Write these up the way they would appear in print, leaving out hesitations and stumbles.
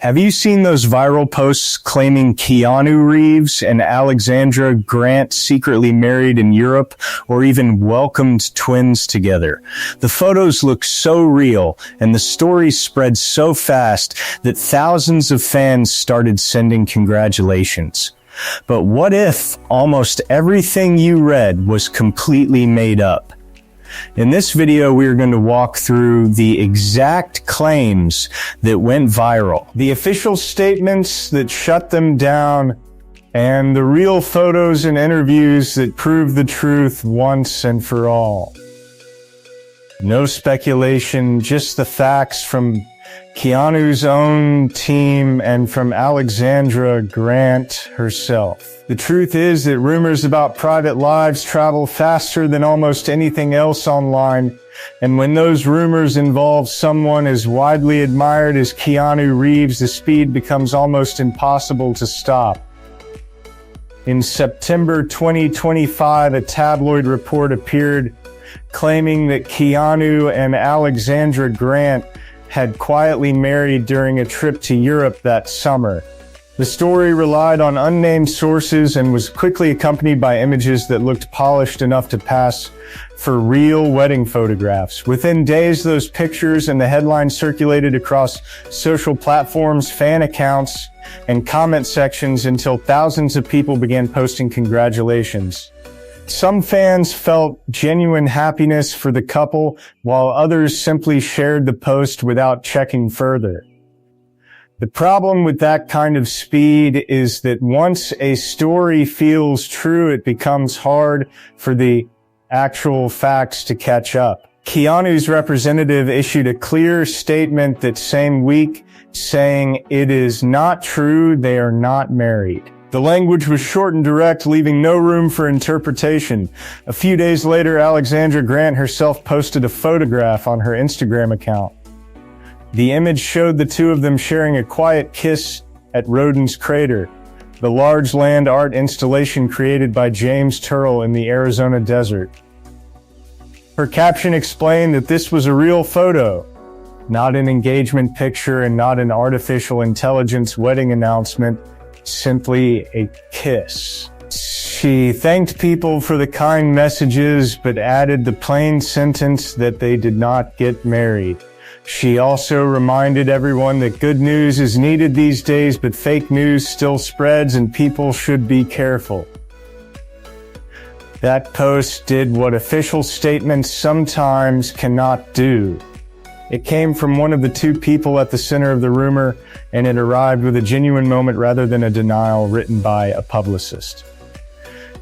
Have you seen those viral posts claiming Keanu Reeves and Alexandra Grant secretly married in Europe or even welcomed twins together? The photos look so real and the story spread so fast that thousands of fans started sending congratulations. But what if almost everything you read was completely made up? In this video, we are going to walk through the exact claims that went viral, the official statements that shut them down, and the real photos and interviews that prove the truth once and for all. No speculation, just the facts from Keanu's own team and from Alexandra Grant herself. The truth is that rumors about private lives travel faster than almost anything else online, and when those rumors involve someone as widely admired as Keanu Reeves, the speed becomes almost impossible to stop. In September 2025, a tabloid report appeared claiming that Keanu and Alexandra Grant had quietly married during a trip to Europe that summer. The story relied on unnamed sources and was quickly accompanied by images that looked polished enough to pass for real wedding photographs. Within days, those pictures and the headlines circulated across social platforms, fan accounts, and comment sections until thousands of people began posting congratulations. Some fans felt genuine happiness for the couple, while others simply shared the post without checking further. The problem with that kind of speed is that once a story feels true, it becomes hard for the actual facts to catch up. Keanu's representative issued a clear statement that same week saying it is not true, they are not married. The language was short and direct, leaving no room for interpretation. A few days later, Alexandra Grant herself posted a photograph on her Instagram account. The image showed the two of them sharing a quiet kiss at Rodin's Crater, the large land art installation created by James Turrell in the Arizona desert. Her caption explained that this was a real photo, not an engagement picture and not an artificial intelligence wedding announcement, simply a kiss. She thanked people for the kind messages, but added the plain sentence that they did not get married. She also reminded everyone that good news is needed these days, but fake news still spreads and people should be careful. That post did what official statements sometimes cannot do. It came from one of the two people at the center of the rumor, and it arrived with a genuine moment rather than a denial written by a publicist.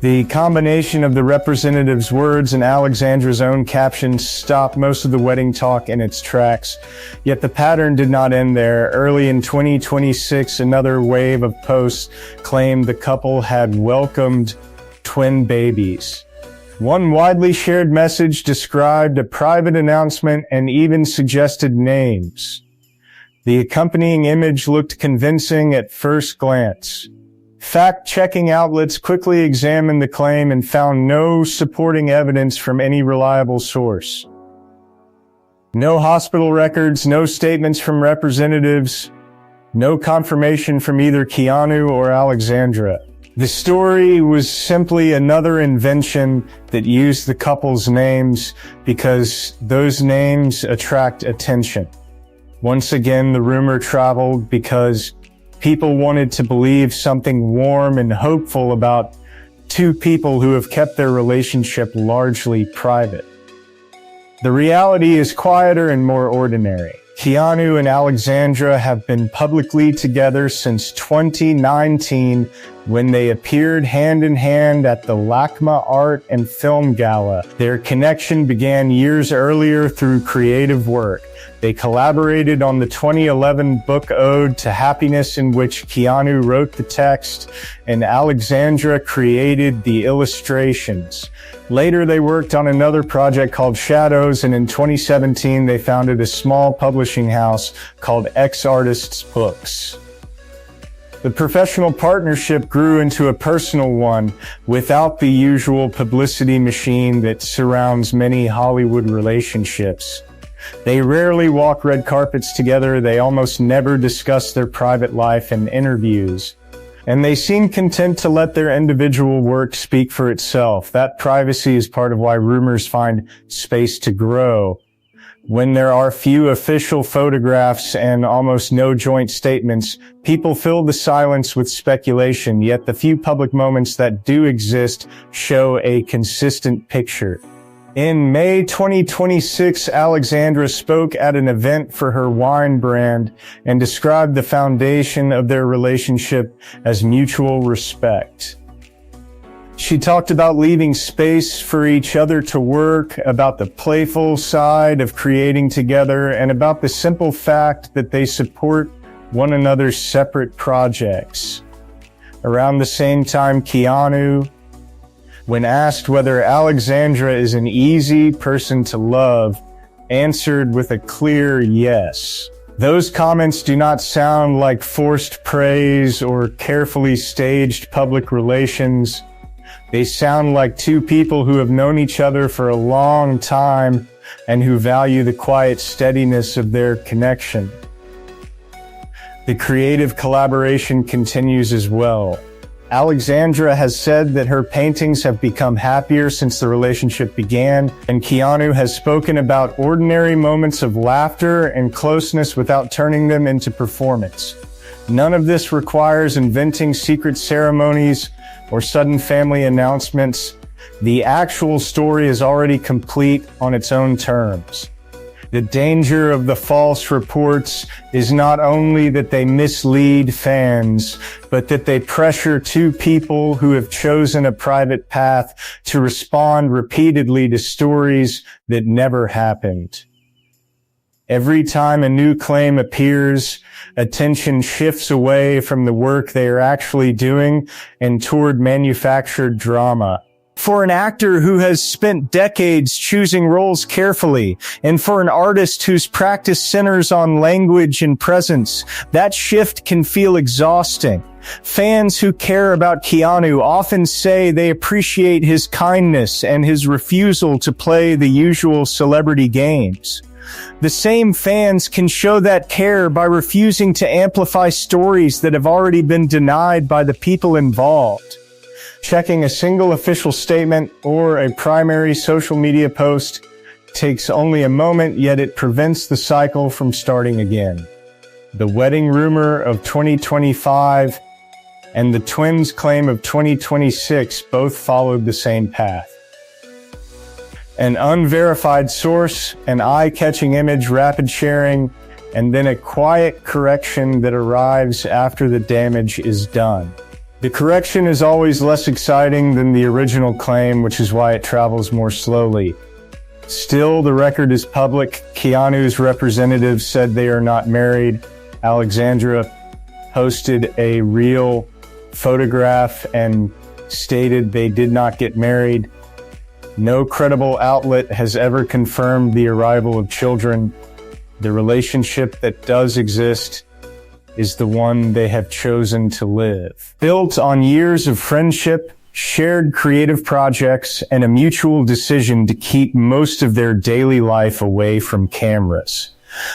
The combination of the representative's words and Alexandra's own caption stopped most of the wedding talk in its tracks. Yet the pattern did not end there. Early in 2026, another wave of posts claimed the couple had welcomed twin babies. One widely shared message described a private announcement and even suggested names. The accompanying image looked convincing at first glance. Fact-checking outlets quickly examined the claim and found no supporting evidence from any reliable source. No hospital records, no statements from representatives, no confirmation from either Keanu or Alexandra. The story was simply another invention that used the couple's names because those names attract attention. Once again, the rumor traveled because people wanted to believe something warm and hopeful about two people who have kept their relationship largely private. The reality is quieter and more ordinary. Keanu and Alexandra have been publicly together since 2019 when they appeared hand in hand at the LACMA Art and Film Gala. Their connection began years earlier through creative work. They collaborated on the 2011 book Ode to Happiness, in which Keanu wrote the text and Alexandra created the illustrations. Later, they worked on another project called Shadows, and in 2017, they founded a small publishing house called X Artists Books. The professional partnership grew into a personal one without the usual publicity machine that surrounds many Hollywood relationships. They rarely walk red carpets together. They almost never discuss their private life in interviews. And they seem content to let their individual work speak for itself. That privacy is part of why rumors find space to grow. When there are few official photographs and almost no joint statements, people fill the silence with speculation, yet the few public moments that do exist show a consistent picture. In May 2026, Alexandra spoke at an event for her wine brand and described the foundation of their relationship as mutual respect. She talked about leaving space for each other to work, about the playful side of creating together, and about the simple fact that they support one another's separate projects. Around the same time, Keanu, when asked whether Alexandra is an easy person to love, answered with a clear yes. Those comments do not sound like forced praise or carefully staged public relations. They sound like two people who have known each other for a long time and who value the quiet steadiness of their connection. The creative collaboration continues as well. Alexandra has said that her paintings have become happier since the relationship began, and Keanu has spoken about ordinary moments of laughter and closeness without turning them into performance. None of this requires inventing secret ceremonies or sudden family announcements. The actual story is already complete on its own terms. The danger of the false reports is not only that they mislead fans, but that they pressure two people who have chosen a private path to respond repeatedly to stories that never happened. Every time a new claim appears, attention shifts away from the work they are actually doing and toward manufactured drama. For an actor who has spent decades choosing roles carefully, and for an artist whose practice centers on language and presence, that shift can feel exhausting. Fans who care about Keanu often say they appreciate his kindness and his refusal to play the usual celebrity games. The same fans can show that care by refusing to amplify stories that have already been denied by the people involved. Checking a single official statement or a primary social media post takes only a moment, yet it prevents the cycle from starting again. The wedding rumor of 2025 and the twins' claim of 2026 both followed the same path. An unverified source, an eye-catching image, rapid sharing, and then a quiet correction that arrives after the damage is done. The correction is always less exciting than the original claim, which is why it travels more slowly. Still, the record is public. Keanu's representative said they are not married. Alexandra posted a real photograph and stated they did not get married. No credible outlet has ever confirmed the arrival of children. The relationship that does exist is the one they have chosen to live. Built on years of friendship, shared creative projects, and a mutual decision to keep most of their daily life away from cameras.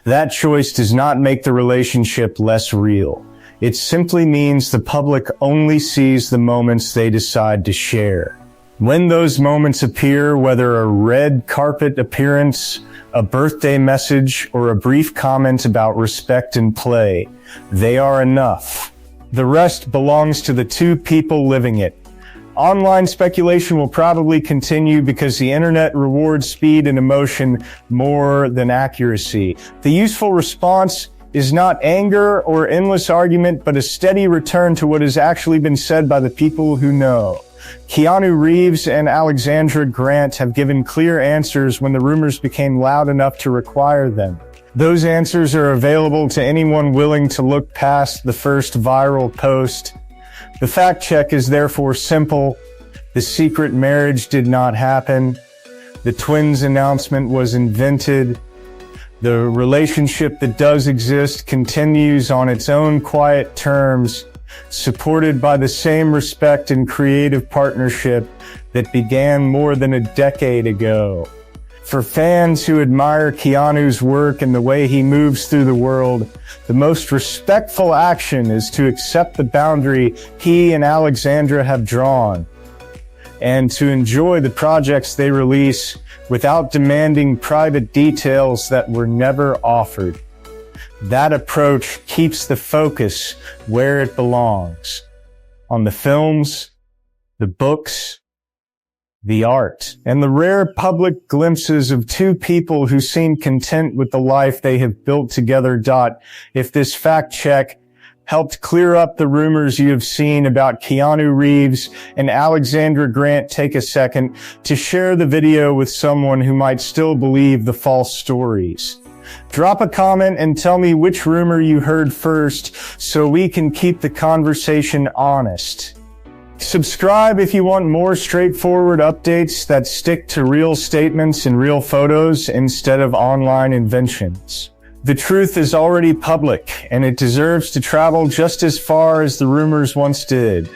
That choice does not make the relationship less real. It simply means the public only sees the moments they decide to share. When those moments appear, whether a red carpet appearance, a birthday message, or a brief comment about respect and play, they are enough. The rest belongs to the two people living it. Online speculation will probably continue because the internet rewards speed and emotion more than accuracy. The useful response is not anger or endless argument, but a steady return to what has actually been said by the people who know. Keanu Reeves and Alexandra Grant have given clear answers when the rumors became loud enough to require them. Those answers are available to anyone willing to look past the first viral post. The fact check is therefore simple. The secret marriage did not happen. The twins' announcement was invented. The relationship that does exist continues on its own quiet terms, supported by the same respect and creative partnership that began more than a decade ago. For fans who admire Keanu's work and the way he moves through the world, the most respectful action is to accept the boundary he and Alexandra have drawn, and to enjoy the projects they release without demanding private details that were never offered. That approach keeps the focus where it belongs, on the films, the books, the art, and the rare public glimpses of two people who seem content with the life they have built together. If this fact check helped clear up the rumors you have seen about Keanu Reeves and Alexandra Grant, take a second to share the video with someone who might still believe the false stories. Drop a comment and tell me which rumor you heard first so we can keep the conversation honest. Subscribe if you want more straightforward updates that stick to real statements and real photos instead of online inventions. The truth is already public, and it deserves to travel just as far as the rumors once did.